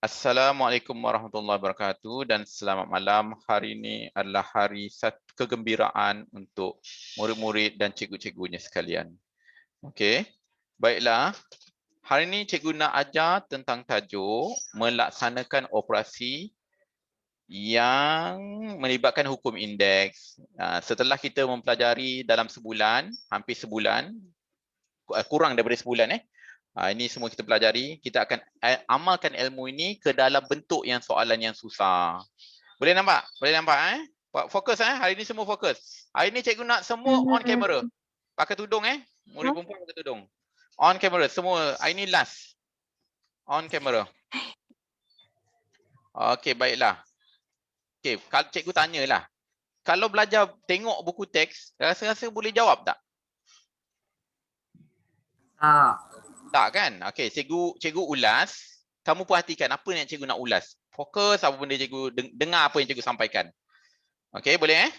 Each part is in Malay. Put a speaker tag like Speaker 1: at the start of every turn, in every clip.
Speaker 1: Assalamualaikum warahmatullahi wabarakatuh dan selamat malam. Hari ini adalah hari satu kegembiraan untuk murid-murid dan cikgu-cikgunya sekalian. Okey, baiklah. Hari ini cikgu nak ajar tentang tajuk melaksanakan operasi yang melibatkan hukum indeks. Setelah kita mempelajari dalam sebulan, hampir sebulan, kurang daripada sebulan ini semua kita pelajari, kita akan amalkan ilmu ini ke dalam bentuk yang soalan yang susah. Boleh nampak? Boleh nampak Fokus hari ini semua fokus. Hari ini cikgu nak semua on camera. Pakai tudung murid perempuan pakai tudung. On camera semua. Hari ini last. On camera. Okey, baiklah. Okey, kalau cikgu tanyalah. Kalau belajar tengok buku teks, rasa-rasa boleh jawab tak? Tak kan? Okey, cikgu ulas. Kamu perhatikan apa yang cikgu nak ulas. Fokus apa benda cikgu dengar apa yang cikgu sampaikan. Okey, boleh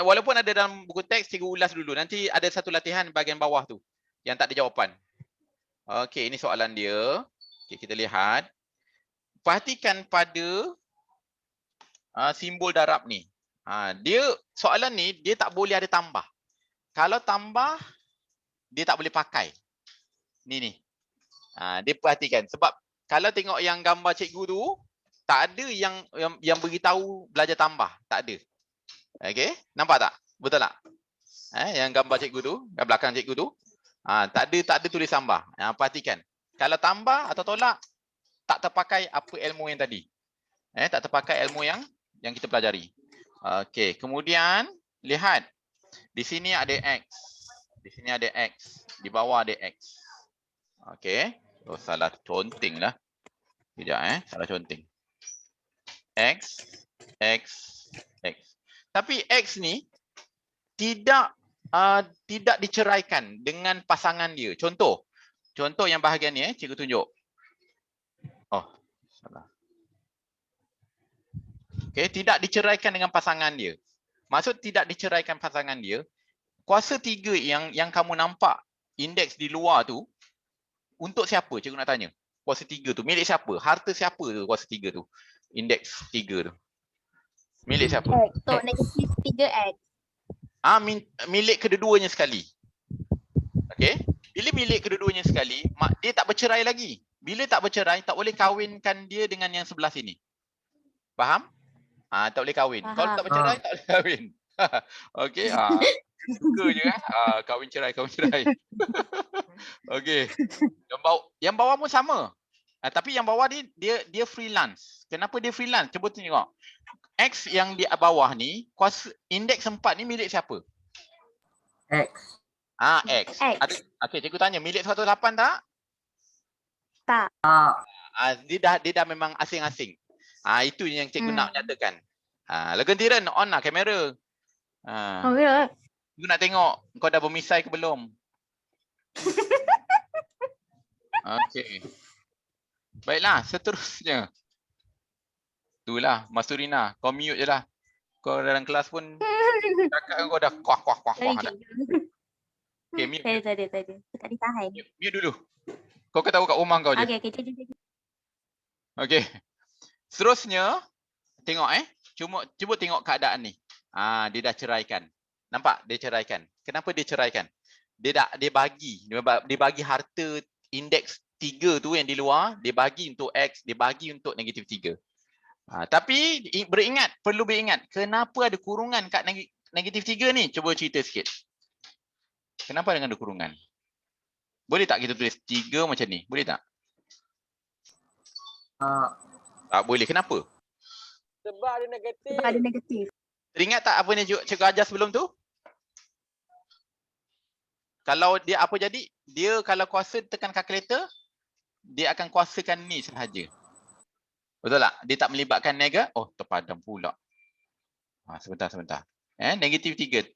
Speaker 1: walaupun ada dalam buku teks, cikgu ulas dulu. Nanti ada satu latihan bahagian bawah tu yang tak ada jawapan. Okey, ini soalan dia. Okey, kita lihat. Perhatikan pada simbol darab ni. Soalan ni dia tak boleh ada tambah. Kalau tambah dia tak boleh pakai. Ni. Dia perhatikan sebab kalau tengok yang gambar cikgu tu tak ada yang beritahu belajar tambah, tak ada. Okey, nampak tak? Betul tak? Yang gambar cikgu tu, kat belakang cikgu tu, tak ada tulis tambah. Perhatikan. Kalau tambah atau tolak tak terpakai apa ilmu yang tadi. Tak terpakai ilmu yang kita pelajari. Okey, kemudian lihat. Di sini ada X. Di sini ada X. Di bawah ada X. Okey. Oh, salah conteng lah. Sekejap salah conteng. X, X, X. Tapi X ni tidak diceraikan dengan pasangan dia. Contoh yang bahagian ni cikgu tunjuk. Oh, salah. Okey, tidak diceraikan dengan pasangan dia. Maksud tidak diceraikan pasangan dia, kuasa 3 yang kamu nampak indeks di luar tu untuk siapa? Cikgu nak tanya. Kuasa 3 tu milik siapa? Harta siapa tu kuasa 3 tu? Indeks 3 tu. Milik siapa?
Speaker 2: Untuk negatif 3X.
Speaker 1: Milik kedua-duanya sekali. Okey? Bila milik kedua-duanya sekali, dia tak bercerai lagi. Bila tak bercerai, tak boleh kahwinkan dia dengan yang sebelah sini. Faham? Tak boleh kahwin.
Speaker 2: Faham.
Speaker 1: Kalau tak bercerai, tak boleh kahwin. Okey? Suka je kahwin cerai. Okey. Yang bawah pun sama. Tapi yang bawah ni dia freelance. Kenapa dia freelance? Cuba tengok. X yang di bawah ni, kuasa indeks 4 ni milik siapa?
Speaker 3: X.
Speaker 1: X. Okey, cikgu tanya, milik 108 tak?
Speaker 2: Tak.
Speaker 1: Dia dah memang asing-asing. Itu yang cikgu nak nyatakan. Legentiran on lah kamera.
Speaker 2: Oh ya.
Speaker 1: Cikgu nak tengok kau dah bermisai ke belum. Okey. Baiklah, seterusnya. Itulah, Masurina. Kau mute je lah. Kau dalam kelas pun cakap kau dah kuah dah. Okay, mute.
Speaker 2: Tadi. Tak ditahan.
Speaker 1: Mute dulu. Kau ketahu kat rumah kau je.
Speaker 2: Okey.
Speaker 1: Okey. Seterusnya, tengok cuba tengok keadaan ni. Dia dah ceraikan. Nampak? Dia ceraikan. Kenapa dia ceraikan? Dia bagi harta indeks 3 tu yang di luar, dia bagi untuk X, dia bagi untuk negatif 3. Tapi perlu beringat, kenapa ada kurungan kat negatif 3 ni? Cuba cerita sikit. Kenapa dengan ada kurungan? Boleh tak kita tulis 3 macam ni? Boleh tak? Tak boleh. Kenapa?
Speaker 3: Sebab ada negatif.
Speaker 1: Teringat tak apa yang cikgu ajar sebelum tu? Kalau dia apa jadi? Dia kalau kuasa tekan kalkulator, dia akan kuasakan ni sahaja. Betul tak? Dia tak melibatkan negatif. Oh, terpadam pula. Sebentar. Negatif 3.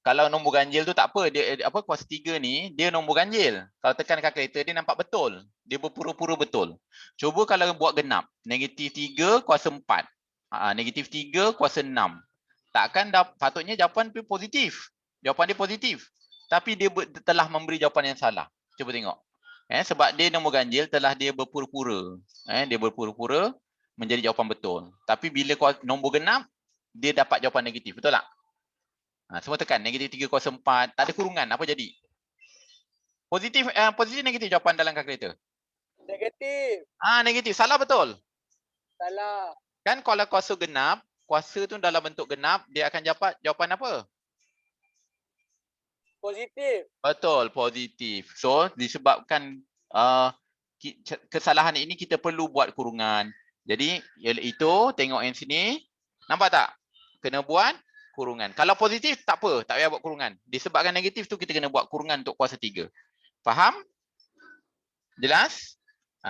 Speaker 1: Kalau nombor ganjil tu tak apa. Dia kuasa 3 ni, dia nombor ganjil. Kalau tekan kalkulator, dia nampak betul. Dia berpura-pura betul. Cuba kalau buat genap. Negatif 3 kuasa 4. Negatif 3 kuasa 6. Takkan patutnya jawapan dia positif. Jawapan dia positif. Tapi dia telah memberi jawapan yang salah. Cuba tengok. Sebab dia nombor ganjil telah dia berpura-pura. Dia berpura-pura menjadi jawapan betul. Tapi bila nombor genap, dia dapat jawapan negatif. Betul tak? Semua tekan. Negatif 3/4. Tak ada kurungan. Apa jadi? Positif negatif jawapan dalam kalkulator.
Speaker 3: Negatif.
Speaker 1: Negatif. Salah betul.
Speaker 3: Salah.
Speaker 1: Kan kalau kuasa genap, kuasa tu dalam bentuk genap, dia akan dapat jawapan apa?
Speaker 3: Positif.
Speaker 1: Betul, positif. So, disebabkan kesalahan ini kita perlu buat kurungan. Jadi, itu tengok yang sini. Nampak tak? Kena buat kurungan. Kalau positif, tak apa. Tak payah buat kurungan. Disebabkan negatif tu, kita kena buat kurungan untuk kuasa 3. Faham? Jelas?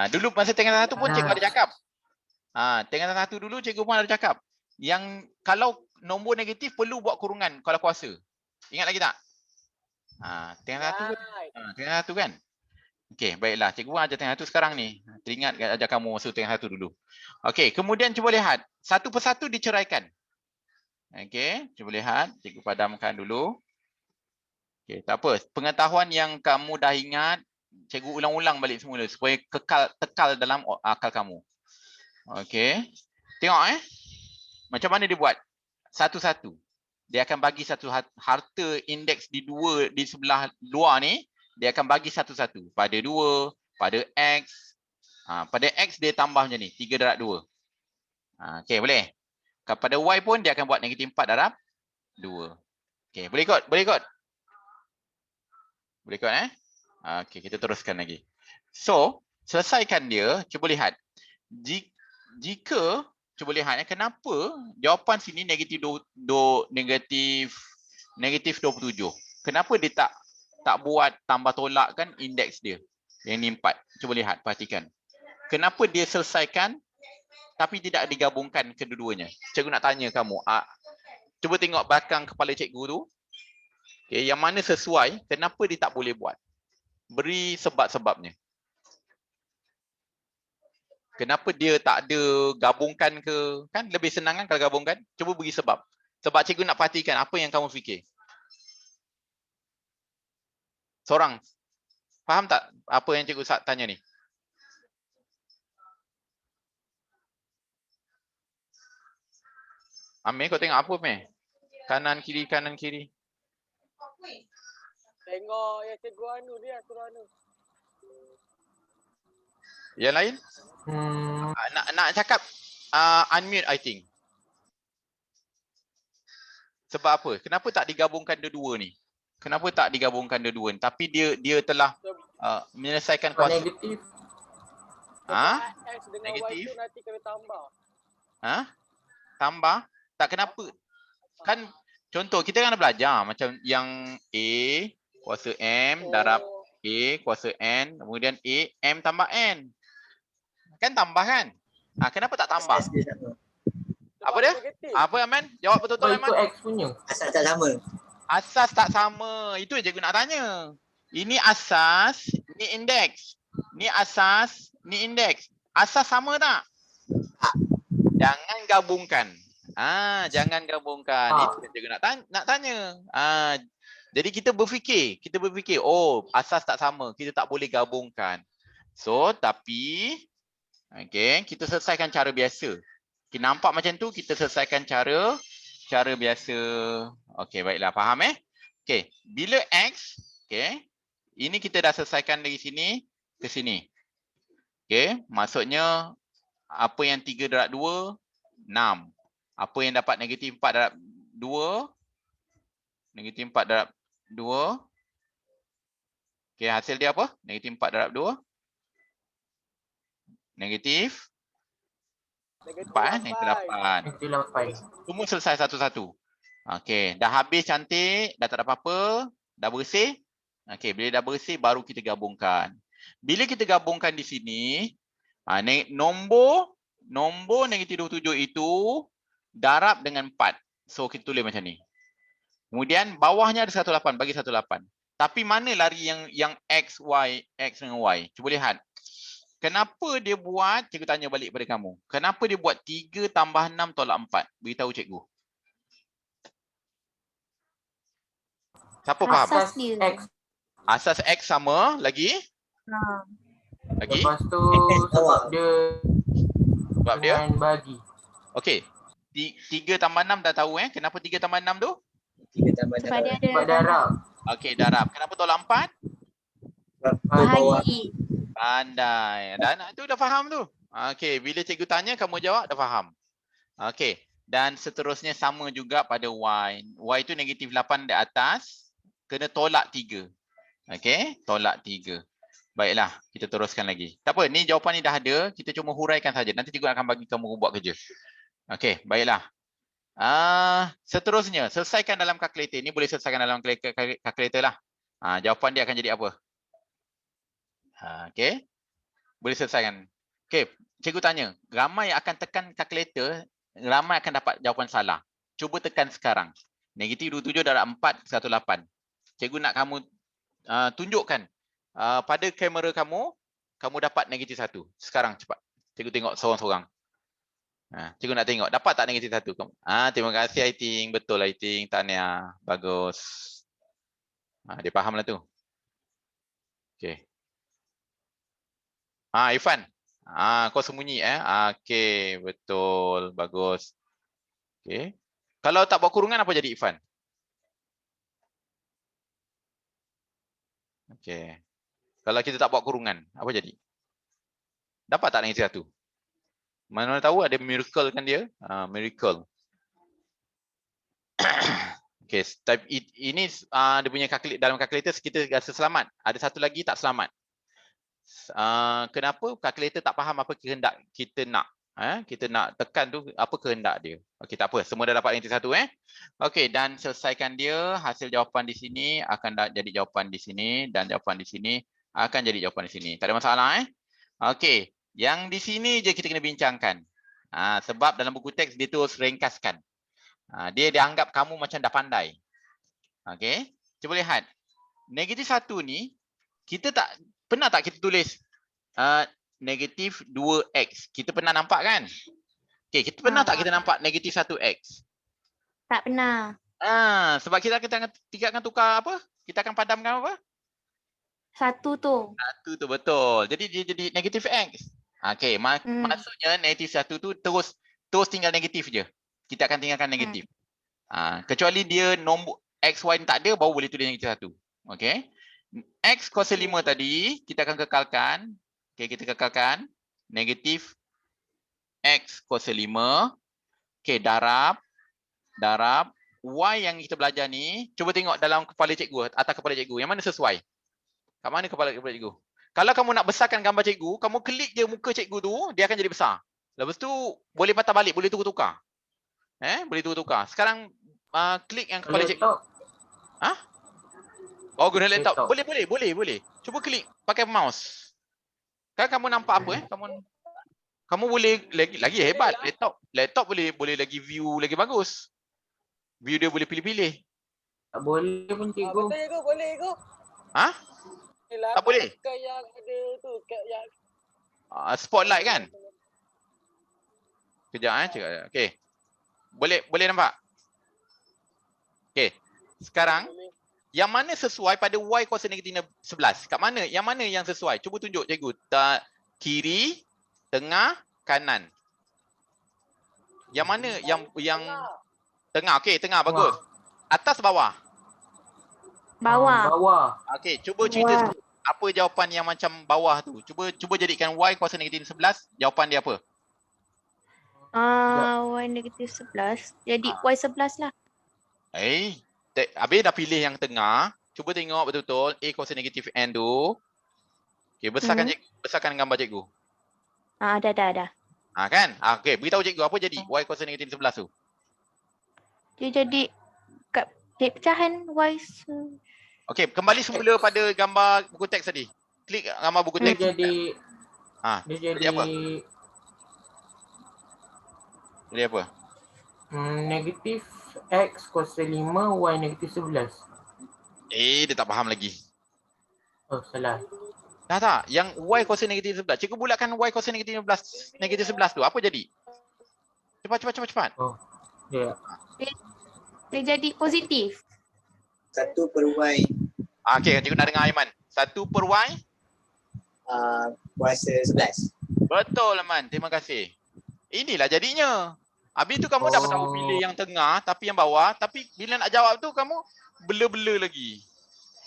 Speaker 1: Dulu masa tingkatan 1 pun cikgu ada cakap. Tingkatan 1 dulu cikgu pun ada cakap. Yang kalau nombor negatif perlu buat kurungan kalau kuasa. Ingat lagi tak? Tingkatan 1 kan? Okey, baiklah. Cikgu pun ajar tingkatan 1 sekarang ni. Teringat ajar kamu masa tingkatan 1 dulu. Okey, kemudian cuba lihat. Satu persatu diceraikan. Okey, cuba lihat. Cikgu padamkan dulu. Okey, tak apa. Pengetahuan yang kamu dah ingat, cikgu ulang-ulang balik semula supaya tekal dalam akal kamu. Okey. Tengok macam mana dia buat? Satu-satu. Dia akan bagi satu harta indeks di sebelah luar ni, dia akan bagi satu-satu. Pada 2, pada X. Pada X dia tambah macam ni, 3/2. Okey, boleh? Pada Y pun dia akan buat negatif 4/2. Okey, boleh ikut? Boleh ikut? Boleh ikut Okey, kita teruskan lagi. So, selesaikan dia, cuba lihat. Jika cuba lihat kenapa jawapan sini negatif 27. Kenapa dia tak buat tambah tolak kan indeks dia. Yang ni 4. Cuba lihat, perhatikan. Kenapa dia selesaikan tapi tidak digabungkan kedua-duanya? Cikgu nak tanya kamu. Cuba tengok belakang kepala cikgu tu. Okay, yang mana sesuai, kenapa dia tak boleh buat? Beri sebab-sebabnya. Kenapa dia tak ada gabungkan ke? Kan lebih senang kan kalau gabungkan? Cuba beri sebab. Sebab cikgu nak perhatikan apa yang kamu fikir. Seorang. Faham tak apa yang cikgu tanya ni? Amir, kau tengok apa, Amir? Kanan kiri, kanan kiri.
Speaker 3: Tengok yang cikgu anu dia, suruh anu.
Speaker 1: Yang lain? Nak cakap unmute I think. Sebab apa? Kenapa tak digabungkan dua-dua ni? Kenapa tak digabungkan dua-dua ni? Tapi dia telah menyelesaikan kuasa.
Speaker 3: Negatif. X dengan
Speaker 1: negatif.
Speaker 3: Y tu nanti kena tambah.
Speaker 1: Tambah? Tak kenapa? Kan contoh kita kan ada belajar macam yang A kuasa M darab A kuasa N, kemudian A M tambah N. Kan tambah kan? Kenapa tak tambah? Apa dia? Apa Aman? Jawab betul-betul Aman.
Speaker 3: Itu X punya.
Speaker 4: Asal tak sama.
Speaker 1: Asas tak sama. Itu je cikgu nak tanya. Ini asas, ni indeks. Ni asas, ni indeks. Asas sama tak? Jangan gabungkan. Jangan gabungkan. Itu cikgu nak tanya. Jadi kita berfikir, oh, asas tak sama, kita tak boleh gabungkan. So, tapi kita selesaikan cara biasa. Okay, nampak macam tu, kita selesaikan cara biasa. Okey, baiklah, faham Okey, bila X, ini kita dah selesaikan dari sini ke sini. Okey, maksudnya apa yang 3/2? 6. Apa yang dapat negatif 4/2? Negatif 4/2. Okey, hasil dia apa? Negatif 4/2. Negatif 4, negatif 8. Semua selesai satu-satu. Okey, dah habis cantik, dah tak ada apa-apa, dah bersih. Okey, bila dah bersih baru kita gabungkan. Bila kita gabungkan di sini, nombor negatif 27 itu darab dengan 4. So kita tulis macam ni. Kemudian bawahnya ada 18, bagi 18. Tapi mana lari yang X, Y, X dengan Y? Cuba lihat. Kenapa dia buat, cikgu tanya balik pada kamu. Kenapa dia buat 3 tambah 6 tolak 4? Beritahu cikgu. Siapa faham?
Speaker 2: Asas dia.
Speaker 1: Asas X sama, lagi? Lagi?
Speaker 3: Lepas tu sebab dia
Speaker 1: Sebab dia
Speaker 4: dengan bagi.
Speaker 1: okey. 3 tambah 6 dah tahu Kenapa 3 tambah 6 tu?
Speaker 5: 3 tambah
Speaker 2: Sebab dia
Speaker 5: 6.
Speaker 2: ada
Speaker 4: Sebab darab.
Speaker 1: Okey, darab. Kenapa tolak 4?
Speaker 5: Sebab tu bawah.
Speaker 2: bahagi.
Speaker 1: Pandai. Dan tu dah faham tu. Okey, bila cikgu tanya kamu jawab dah faham. Okey. Dan seterusnya sama juga pada y. Y tu negatif 8 di atas, kena tolak 3. Okey, tolak 3. Baiklah, kita teruskan lagi. Tak apa, ni jawapan ni dah ada, kita cuma huraikan saja. Nanti cikgu akan bagi kamu buat kerja. Okey, baiklah. Seterusnya, selesaikan dalam kalkulator. Ni boleh selesaikan dalam kalkulator lah. Jawapan dia akan jadi apa? Okey. Boleh selesaikan. Okey, cikgu tanya, ramai yang akan tekan kalkulator, ramai akan dapat jawapan salah. Cuba tekan sekarang. Negatif 27 darab 4, 18. Cikgu nak kamu tunjukkan pada kamera kamu dapat negatif 1. Sekarang cepat. Cikgu tengok seorang-seorang. Cikgu nak tengok, dapat tak negatif 1? Terima kasih Aiting. Betul Aiting. Tahniah. Bagus. Dia faham lah tu. Okey. Irfan. Kau sembunyi Okey, betul. Bagus. Okey. Kalau tak buat kurungan apa jadi Irfan? Okey. Kalau kita tak buat kurungan, apa jadi? Dapat tak negatif 1? Mana tahu ada miracle kan dia? Miracle. Okey, type ini dia punya dalam kalkulator kita rasa selamat. Ada satu lagi tak selamat. Kenapa kalkulator tak faham apa kehendak kita nak? Kita nak tekan tu apa kehendak dia. Okey, tak apa, semua dah dapat negatif 1 Okey, dan selesaikan dia. Hasil jawapan di sini akan jadi jawapan di sini dan jawapan di sini akan jadi jawapan di sini. Tak ada masalah Okey, yang di sini je kita kena bincangkan. Sebab dalam buku teks dia terus ringkaskan. Dia dianggap kamu macam dah pandai. Okey, cuba lihat. Negatif 1 ni kita tak pernah tak kita tulis negatif 2x. Kita pernah nampak kan? Okey, kita pernah tak kita nampak negatif 1x?
Speaker 2: Tak pernah.
Speaker 1: Sebab kita akan tukar apa? Kita akan padamkan apa?
Speaker 2: 1 tu.
Speaker 1: 1 tu betul. Jadi dia jadi negatif x. Okey, maksudnya negatif 1 tu terus tinggal negatif je. Kita akan tinggalkan negatif. Kecuali dia nombor x, y ni tak ada, baru boleh tulis negatif 1. Okey. X kuasa 5 tadi, kita akan kekalkan. Okey, kita kekalkan. Negatif x kuasa 5. Okey, darab. Y yang kita belajar ni, cuba tengok dalam kepala cikgu, atas kepala cikgu. Yang mana sesuai? Kat mana kepala cikgu? Kalau kamu nak besarkan gambar cikgu, kamu klik je muka cikgu tu, dia akan jadi besar. Lepas tu, boleh patah balik, boleh tukar-tukar. Boleh tukar-tukar. Sekarang, klik yang kepala cikgu. Oh, guna laptop. Boleh. Cuba klik pakai mouse. Kan kamu nampak apa Kamu boleh lagi hebat laptop boleh lagi view lagi bagus. View dia boleh pilih-pilih.
Speaker 4: Tak boleh pun cikgu.
Speaker 3: Betul cikgu, boleh cikgu.
Speaker 1: Tak boleh.
Speaker 3: Kat yang ada tu, kat yang
Speaker 1: Spotlight kan? Kejap cakap. Okey. Boleh nampak? Okey. Sekarang yang mana sesuai pada y kuasa negatif 11? Kat mana? Yang mana yang sesuai? Cuba tunjuk cikgu. Kiri, tengah, kanan. Yang mana yang tengah? Okey, tengah bagus. Atas bawah?
Speaker 2: Bawah.
Speaker 1: Okey, cuba cerita apa jawapan yang macam bawah tu. Cuba jadikan y kuasa negatif 11, jawapan dia apa?
Speaker 2: Y negatif 11. Jadi Y11 lah.
Speaker 1: Habis dah pilih yang tengah. Cuba tengok betul-betul A kuasa negatif N tu. Okey, besarkan gambar cikgu.
Speaker 2: Dah.
Speaker 1: Kan? Okey, beritahu cikgu apa jadi y kuasa negatif 11 tu.
Speaker 2: Dia jadi kat pecahan Y.
Speaker 1: Okey, kembali semula pada gambar buku teks tadi. Klik gambar buku teks.
Speaker 4: Dia jadi
Speaker 1: jadi apa? Jadi apa?
Speaker 4: Negatif X kuasa 5, Y negatif 11.
Speaker 1: Dia tak faham lagi.
Speaker 4: Oh, salah.
Speaker 1: Tak. Yang Y kuasa negatif 11. Cikgu bulatkan Y kuasa negatif 11 tu. Apa jadi? Cepat.
Speaker 4: Oh, ya.
Speaker 2: Dia jadi positif.
Speaker 5: 1 per Y
Speaker 1: Okey, cikgu nak dengar Aiman. 1 per Y?
Speaker 5: kuasa 11.
Speaker 1: Betul Aiman, terima kasih. inilah jadinya. Habis tu kamu dah tahu pilih yang tengah tapi yang bawah, tapi bila nak jawab tu kamu bela-bela lagi.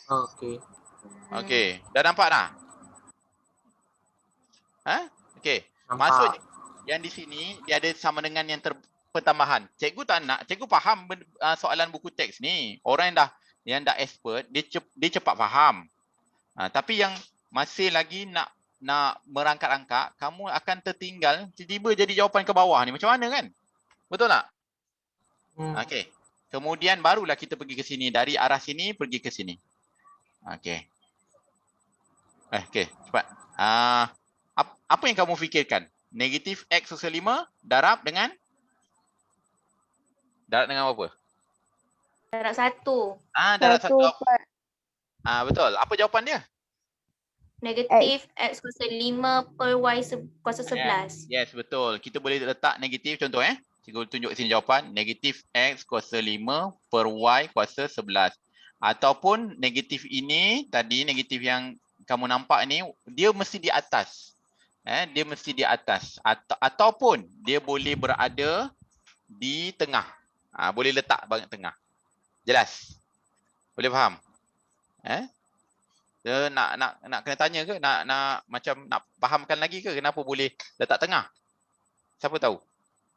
Speaker 4: Okey.
Speaker 1: Okey, dah nampak dah? Ha? Okey.
Speaker 4: Nampak.
Speaker 1: Maksud yang di sini dia ada sama dengan yang pertambahan. Cikgu tak nak, cikgu faham soalan buku teks ni. Orang yang dah expert, dia cepat faham. Tapi yang masih lagi nak merangkak-rangkak, kamu akan tertinggal, tiba-tiba jadi jawapan ke bawah ni. Macam mana kan? Betul tak? Okey. Kemudian barulah kita pergi ke sini. Dari arah sini pergi ke sini. Okey. Okey, cepat. Apa yang kamu fikirkan? Negatif X kuasa 5 darab dengan apa?
Speaker 2: Darab 1.
Speaker 1: Darab 1.
Speaker 6: 1/4.
Speaker 1: Betul. Apa jawapan dia?
Speaker 2: Negatif X kuasa 5 per Y kuasa 11.
Speaker 1: Yes, betul. Kita boleh letak negatif contoh Cikgu tunjuk sini jawapan. Negatif X kuasa 5 per Y kuasa 11. Ataupun negatif ini, tadi negatif yang kamu nampak ni, dia mesti di atas. Dia mesti di atas. Ataupun dia boleh berada di tengah. Boleh letak bahagian tengah. Jelas? Boleh faham? Dia nak kena tanya ke? Nak macam nak fahamkan lagi ke? Kenapa boleh letak tengah? Siapa tahu?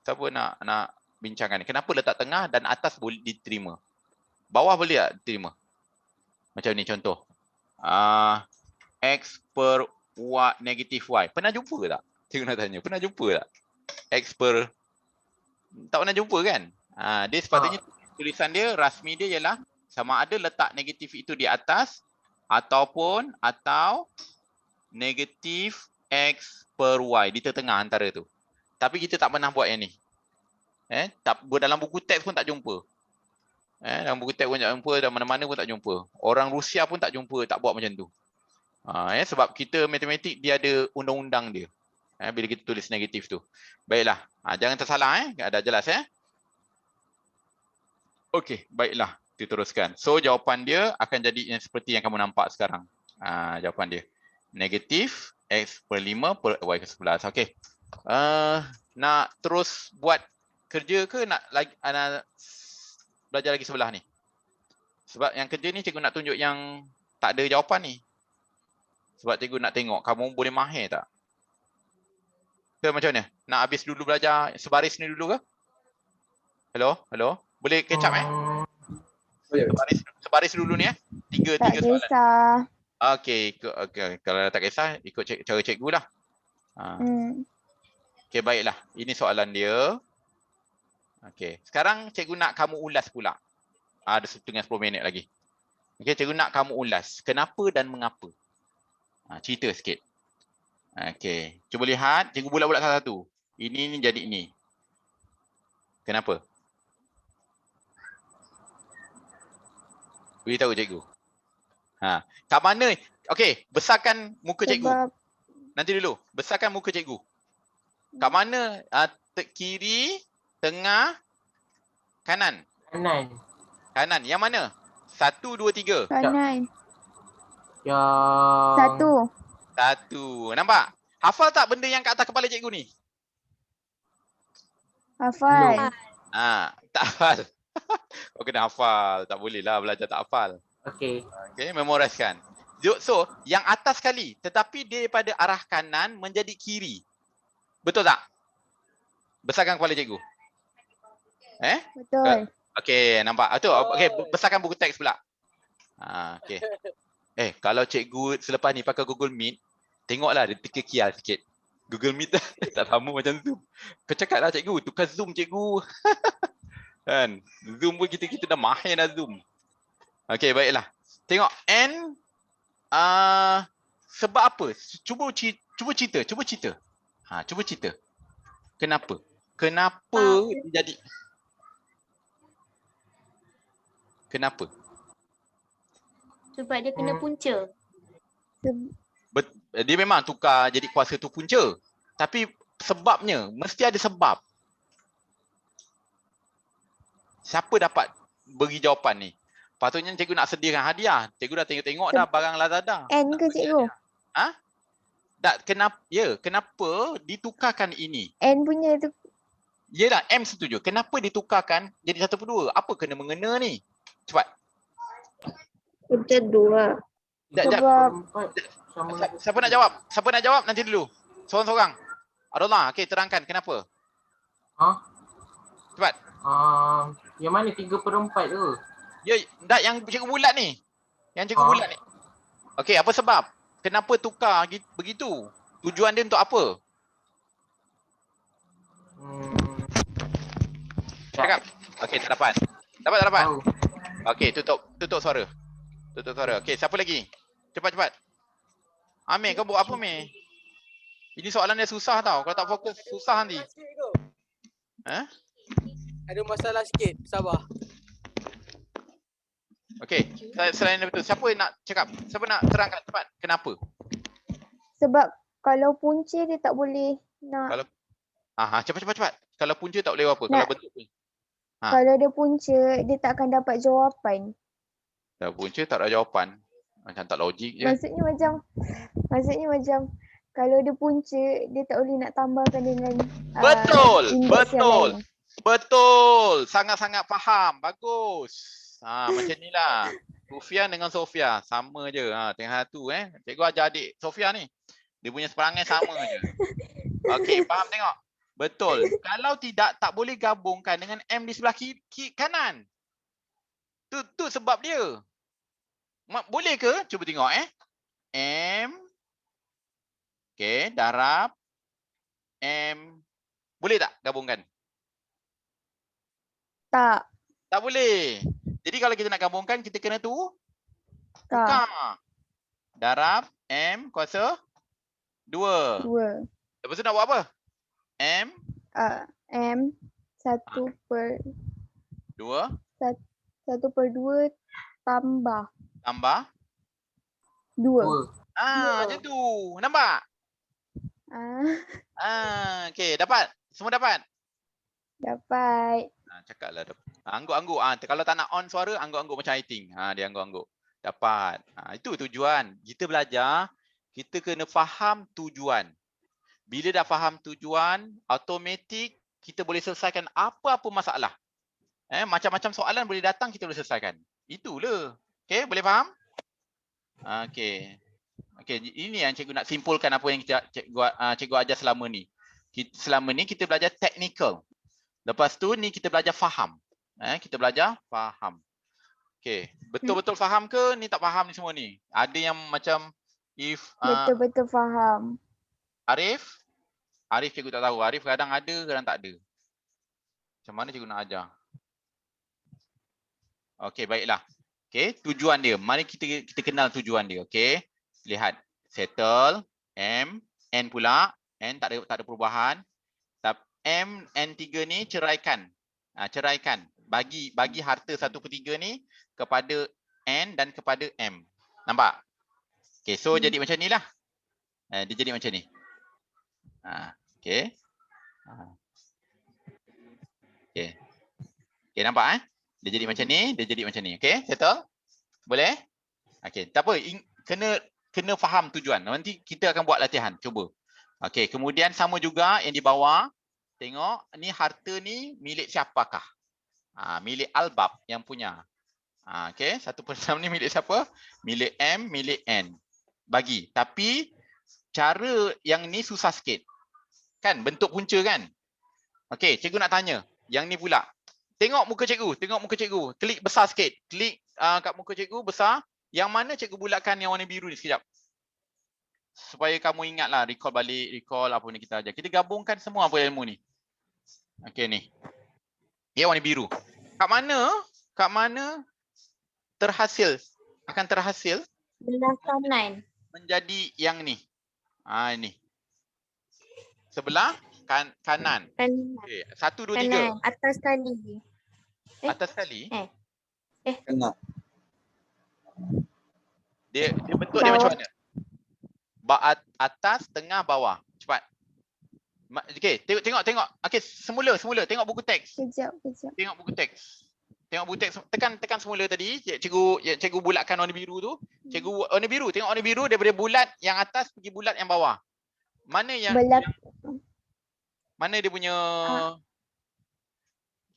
Speaker 1: Siapa nak bincangkan ni? Kenapa letak tengah dan atas boleh diterima? Bawah boleh tak diterima? Macam ni contoh. X per Y negatif Y. Pernah jumpa tak? Cikgu nak tanya. Pernah jumpa tak? X per... Tak pernah jumpa kan? Dia sepatutnya tulisan dia, rasmi dia ialah sama ada letak negatif itu di atas atau negatif X per Y di tengah antara tu. Tapi kita tak pernah buat yang ni. Dalam buku teks pun tak jumpa. Dalam buku teks pun tak jumpa, dan mana-mana pun tak jumpa. Orang Rusia pun tak jumpa, tak buat macam tu. Sebab kita matematik dia ada undang-undang dia. Bila kita tulis negatif tu. Baiklah. Jangan tersalah Dah jelas Okey, baiklah. Kita teruskan. So jawapan dia akan jadi yang seperti yang kamu nampak sekarang. Jawapan dia. Negatif X per 5 per Y ke 11. Okey. Nak terus buat kerja ke nak belajar lagi sebelah ni? Sebab yang kerja ni cikgu nak tunjuk yang tak ada jawapan ni. Sebab cikgu nak tengok kamu boleh mahir tak? Ke macam mana? Nak habis dulu belajar sebaris ni dulu ke? Hello? Boleh catch up Sebaris dulu ni Tiga
Speaker 6: Tak
Speaker 1: soalan.
Speaker 6: kisah.
Speaker 1: Okey, kalau tak kisah ikut cara cikgu lah. Okey, baiklah. Ini soalan dia. Okey, sekarang cikgu nak kamu ulas pula. Ada 10 minit lagi. Okey, cikgu nak kamu ulas kenapa dan mengapa. Cerita sikit. Okey, cuba lihat, cikgu bulat-bulat satu-satu. Ini jadi ini. Kenapa? Beritahu cikgu. Kat mana? Okey, besarkan muka cikgu.
Speaker 6: Sebab
Speaker 1: Nanti dulu, besarkan muka cikgu. Kat mana? Kiri, tengah, kanan. Kanan. Yang mana? 1, 2, 3.
Speaker 6: kanan.
Speaker 4: Yang
Speaker 6: 1.
Speaker 1: Nampak? Hafal tak benda yang kat atas kepala cikgu ni?
Speaker 6: Hafal.
Speaker 1: Tak hafal. Kau kena hafal. Tak boleh lah belajar tak hafal.
Speaker 4: okey.
Speaker 1: Okay, memoriskan. So, yang atas sekali. Tetapi dia daripada arah kanan menjadi kiri. Betul tak? Besarkan kepala cikgu.
Speaker 6: Betul.
Speaker 1: Okey, nampak. Okey, besarkan buku teks pula. Okey. Kalau cikgu selepas ni pakai Google Meet, tengoklah dia terkial sikit. Google Meet tak sama macam Zoom. Kau cakap lah cikgu, tukar Zoom cikgu. Kan? Zoom pun kita dah mahir dah Zoom. Okey, baiklah. Tengok N sebab apa? Cuba cerita. Cuba cerita. Kenapa? Dia jadi Kenapa?
Speaker 2: Sebab dia kena punca.
Speaker 1: Dia memang tukar jadi kuasa tu punca. Tapi sebabnya, mesti ada sebab. Siapa dapat beri jawapan ni? Patutnya cikgu nak sediakan hadiah. Cikgu dah tengok-tengok dah barang Lazada.
Speaker 6: N ke cikgu?
Speaker 1: Tak, kenapa ditukarkan ini?
Speaker 6: N punya tu.
Speaker 1: Yelah, M setuju. Kenapa ditukarkan jadi 1/2? Apa kena mengena ni? Cepat.
Speaker 2: Kita 2.
Speaker 1: Sekejap.
Speaker 6: Sebab
Speaker 4: Sama
Speaker 1: Siapa nak jawab? Siapa nak jawab nanti dulu. Seorang-seorang. Abdullah, okey, terangkan kenapa.
Speaker 4: Ha?
Speaker 1: Cepat.
Speaker 4: Yang mana 3/4 tu?
Speaker 1: Ya, tak yang cikgu bulat ni. Yang cikgu bulat ni. Okey, apa sebab? Kenapa tukar begitu? Tujuan dia untuk apa? Cakap. Okey, tak dapat. Tak dapat.
Speaker 4: Tahu.
Speaker 1: Okey, tutup suara. Tutup suara. Okey, siapa lagi? Cepat. Amir, kau buat apa, Amir? Ini soalan dia susah tau. Kalau tak fokus, susah nanti.
Speaker 3: Sikit kot.
Speaker 1: Ha?
Speaker 3: Ada masalah sikit. Sabar.
Speaker 1: Okey, selain itu, siapa nak cakap? Siapa nak terangkan cepat? Kenapa?
Speaker 6: sebab kalau punca dia tak boleh nak.
Speaker 1: Kalau cepat. Kalau punca tak boleh buat apa? Kalau
Speaker 6: Nak.
Speaker 1: bentuk punca.
Speaker 6: Kalau dia punca dia tak akan dapat jawapan.
Speaker 1: Kalau punca tak ada jawapan. Macam tak logik je.
Speaker 6: Maksudnya macam kalau dia punca dia tak boleh nak tambahkan dengan
Speaker 1: Betul,
Speaker 6: index yang
Speaker 1: betul.
Speaker 6: lain.
Speaker 1: Betul. Sangat-sangat faham. Bagus. Macam ni lah. Sufian dengan Sofia sama je. Tengah satu Cikgu ajar adik Sofia ni. Dia punya perangai sama je. Okey, faham tengok. Betul. Kalau tidak tak boleh gabungkan dengan M di sebelah kanan. Tu sebab dia. Boleh ke? Cuba tengok M. Okey, darab M. Boleh tak gabungkan?
Speaker 6: Tak.
Speaker 1: Tak boleh. Jadi kalau kita nak gabungkan, kita kena tukar. Darab M kuasa 2.
Speaker 6: 2.
Speaker 1: Lepas tu nak buat apa? M
Speaker 6: M 1/2 tambah
Speaker 1: tambah
Speaker 6: 2.
Speaker 1: macam tu. Nampak? Okey, dapat? Semua dapat?
Speaker 6: Dapat.
Speaker 1: Cakaplah dapat. Angguk-angguk. Kalau tak nak on suara, angguk-angguk macam Aiting. Dia angguk-angguk. Dapat. Itu tujuan. Kita belajar, kita kena faham tujuan. Bila dah faham tujuan, automatik kita boleh selesaikan apa-apa masalah. Macam-macam soalan boleh datang, kita boleh selesaikan. Itulah. Okey, boleh faham? Okey. Ini yang cikgu nak simpulkan apa yang cikgu ajar selama ni. Selama ni kita belajar technical. Lepas tu ni kita belajar faham. Kita belajar faham. Okey, betul-betul faham ke ni tak faham ni semua ni? Ada yang macam
Speaker 6: Betul-betul faham.
Speaker 1: Arif cikgu tak tahu. Arif kadang ada, kadang tak ada. Macam mana cikgu nak ajar? Okey, baiklah. Okey, tujuan dia. Mari kita kenal tujuan dia. Okey. Lihat. Settle M, N pula. N tak ada perubahan. M, N3 ni ceraikan. Ceraikan. Bagi harta 1/3 ni kepada N dan kepada M. Nampak? Okey, so jadi macam ni lah. Dia jadi macam ni. Okey. Okey, nampak Dia jadi macam ni, dia jadi macam ni. Okey, settle? Boleh? Okey, tak apa. Kena faham tujuan. Nanti kita akan buat latihan. Cuba. Okey, kemudian sama juga yang di bawah. Tengok, ni harta ni milik siapakah? Milik Albab yang punya. Okey, 1/6 ni milik siapa? Milik M, milik N. Bagi. Tapi cara yang ni susah sikit. Kan, bentuk punca kan? Okey, cikgu nak tanya. Yang ni pula. Tengok muka cikgu. Klik besar sikit. Klik kat muka cikgu besar. Yang mana cikgu bulatkan yang warna biru ni sekejap. Supaya kamu ingatlah, recall apa ni kita ajar. Kita gabungkan semua apa ilmu ni. Okey ni. Yang warna biru. Kat mana akan terhasil
Speaker 2: Belah kanan.
Speaker 1: menjadi yang ni. Ini. Sebelah kanan.
Speaker 2: Kanan.
Speaker 1: Okey, 1 2 3.
Speaker 2: Atas sekali.
Speaker 1: Atas sekali.
Speaker 5: Tengah.
Speaker 1: Dia bentuk dia macam mana? Atas, tengah, bawah. Cepat. Okey, tengok. Okey, semula tengok buku teks.
Speaker 6: Kejap.
Speaker 1: Tengok buku teks. Tekan semula tadi. Cikgu bulatkan warna biru tu. Cikgu warna biru. Tengok warna biru daripada bulat yang atas pergi bulat yang bawah. Mana yang
Speaker 6: Belah
Speaker 1: mana dia punya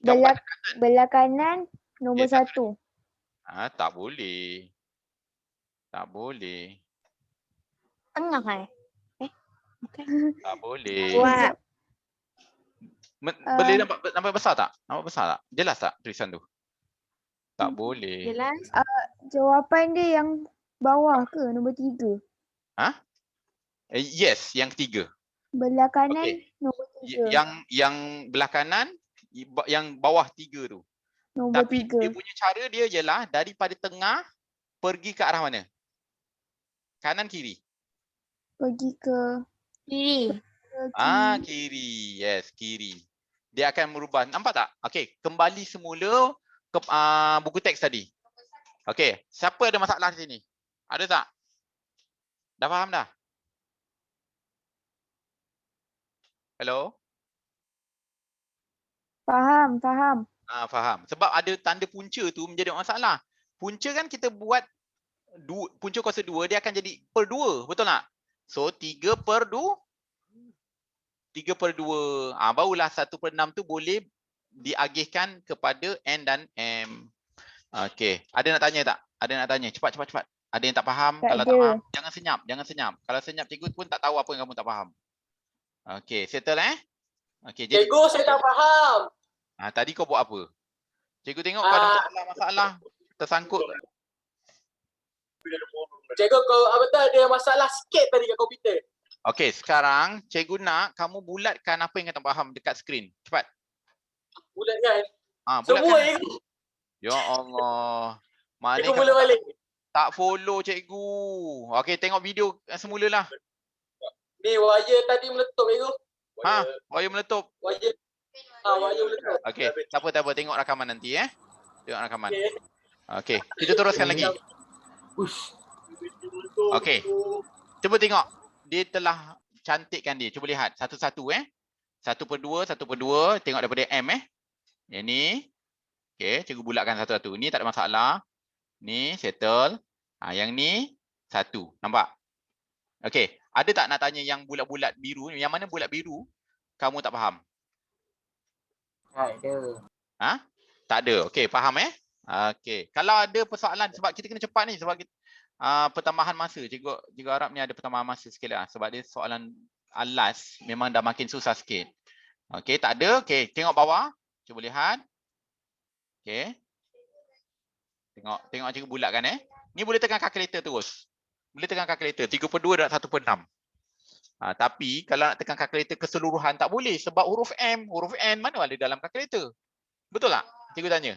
Speaker 6: belah
Speaker 1: gambar?
Speaker 6: belah kanan nombor
Speaker 1: Ya,
Speaker 6: 1.
Speaker 1: Tak boleh. Tak boleh.
Speaker 2: Tengah Bukan.
Speaker 1: Tak boleh.
Speaker 2: Buat.
Speaker 1: Boleh nampak besar tak? Nampak besar tak? Jelas tak tulisan tu? Tak boleh.
Speaker 2: Jelas.
Speaker 6: Jawapan dia yang bawah ke nombor 3?
Speaker 1: Yes, yang ketiga.
Speaker 6: Belah kanan
Speaker 1: Okey.
Speaker 6: nombor 3.
Speaker 1: Yang belah kanan, yang bawah 3 tu.
Speaker 6: Nombor
Speaker 1: Tapi dia
Speaker 6: 3.
Speaker 1: punya cara dia ialah daripada tengah pergi ke arah mana? Kanan kiri?
Speaker 6: Pergi ke
Speaker 2: Kiri.
Speaker 1: Kiri. Yes, kiri. Dia akan merubah. Nampak tak? Okey, kembali semula ke buku teks tadi. Okey, siapa ada masalah di sini? Ada tak? Dah faham dah? Hello?
Speaker 6: Faham.
Speaker 1: Faham. Sebab ada tanda punca tu menjadi masalah. Punca kan kita buat punca kuasa 2 dia akan jadi per 2, betul tak? So 3/2. Barulah 1/6 tu boleh diagihkan kepada N dan M. Okey, ada nak tanya tak? Ada nak tanya? Cepat. Ada yang tak faham?
Speaker 6: Tak
Speaker 1: Kalau
Speaker 6: ada.
Speaker 1: tak faham, jangan senyap. Kalau senyap cikgu pun tak tahu apa yang kamu tak faham. Okey, settle Okey, jadi
Speaker 3: Cikgu, saya tak faham.
Speaker 1: tadi kau buat apa? Cikgu tengok kau ada masalah tersangkut.
Speaker 3: Cikgu, kau apa tu ada masalah sikit tadi kat komputer.
Speaker 1: Okey, sekarang cikgu nak kamu bulatkan apa yang kau tak faham dekat skrin. Cepat.
Speaker 3: Bulat kan?
Speaker 1: Bulatkan.
Speaker 3: Semua cikgu.
Speaker 1: Ya Allah.
Speaker 3: Cikgu
Speaker 1: Mana
Speaker 3: mula balik.
Speaker 1: tak follow cikgu. Okey, tengok video semula lah.
Speaker 3: Ni wire tadi meletup cikgu.
Speaker 1: Wire meletup.
Speaker 3: Wire. Wire meletup.
Speaker 1: Okey, tak apa. Tengok rakaman nanti Tengok rakaman.
Speaker 3: Okey.
Speaker 1: Okey, kita teruskan lagi.
Speaker 4: Ush.
Speaker 1: Okey. Cuba tengok. Dia telah cantikkan dia. Cuba lihat satu-satu 1/2. Tengok daripada M Yang ni. Okey, cikgu bulatkan satu-satu. Ni tak ada masalah. Ni settle. Yang ni 1. Nampak? Okey, ada tak nak tanya yang bulat-bulat biru? Yang mana bulat biru kamu tak faham?
Speaker 4: Tak ada.
Speaker 1: Tak ada. Okey, faham Okey. Kalau ada persoalan sebab kita kena cepat ni sebab kita, pertambahan masa. Cikgu harap ni ada pertambahan masa sikit lah sebab dia soalan last memang dah makin susah sikit. Okey, tak ada. Okey, tengok bawah. Cuba lihat. Okey. Tengok cikgu bulatkan Ni boleh tekan kalkulator terus. Boleh tekan kalkulator 3/2 dan 1/6. Tapi kalau nak tekan kalkulator keseluruhan tak boleh sebab huruf M, huruf N mana ada dalam kalkulator. Betul tak? Cikgu tanya.